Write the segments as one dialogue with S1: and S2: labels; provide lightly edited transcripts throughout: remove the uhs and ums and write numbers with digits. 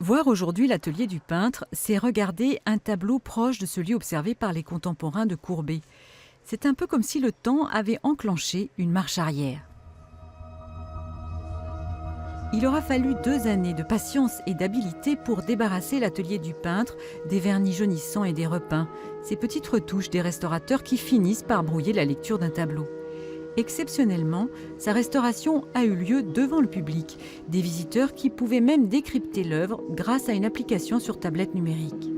S1: Voir aujourd'hui l'atelier du peintre, c'est regarder un tableau proche de celui observé par les contemporains de Courbet. C'est un peu comme si le temps avait enclenché une marche arrière. Il aura fallu 2 années de patience et d'habileté pour débarrasser l'atelier du peintre des vernis jaunissants et des repeints, ces petites retouches des restaurateurs qui finissent par brouiller la lecture d'un tableau. Exceptionnellement, sa restauration a eu lieu devant le public, des visiteurs qui pouvaient même décrypter l'œuvre grâce à une application sur tablette numérique.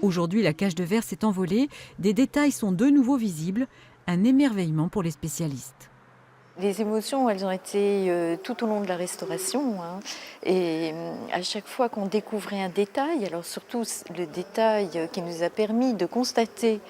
S1: Aujourd'hui, la cage de verre s'est envolée, des détails sont de nouveau visibles, un émerveillement pour les spécialistes.
S2: Les émotions, elles ont été tout au long de la restauration, hein. Et à chaque fois qu'on découvrait un détail, alors surtout le détail qui nous a permis de constater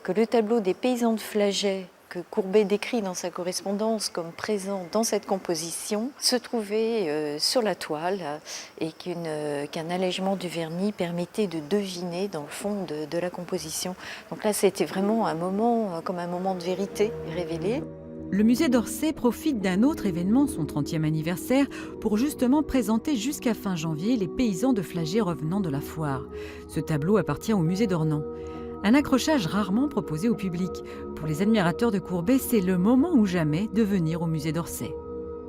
S2: que le tableau des paysans de Flagey, que Courbet décrit dans sa correspondance comme présent dans cette composition, se trouvait sur la toile et qu'un allègement du vernis permettait de deviner dans le fond de la composition. Donc là, c'était vraiment un moment, comme un moment de vérité révélé.
S1: Le musée d'Orsay profite d'un autre événement, son 30e anniversaire, pour justement présenter jusqu'à fin janvier les paysans de Flagey revenant de la foire. Ce tableau appartient au musée d'Ornans. Un accrochage rarement proposé au public. Pour les admirateurs de Courbet, c'est le moment ou jamais de venir au musée d'Orsay.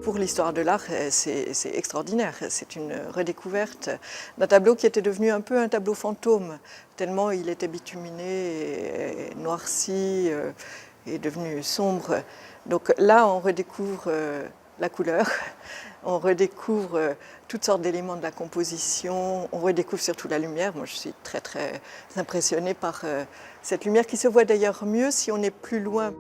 S3: Pour l'histoire de l'art, c'est extraordinaire. C'est une redécouverte d'un tableau qui était devenu un peu un tableau fantôme, tellement il était bituminé, et noirci, et devenu sombre. Donc là, on redécouvre la couleur, on redécouvre toutes sortes d'éléments de la composition, on redécouvre surtout la lumière. Moi, je suis très impressionnée par cette lumière qui se voit d'ailleurs mieux si on est plus loin.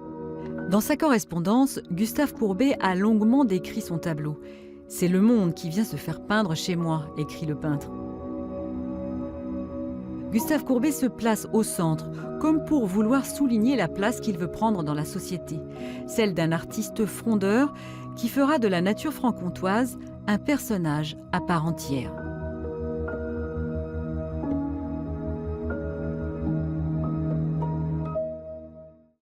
S1: Dans sa correspondance, Gustave Courbet a longuement décrit son tableau. « C'est le monde qui vient se faire peindre chez moi », écrit le peintre. Gustave Courbet se place au centre, comme pour vouloir souligner la place qu'il veut prendre dans la société, celle d'un artiste frondeur qui fera de la nature franc-comtoise un personnage à part entière.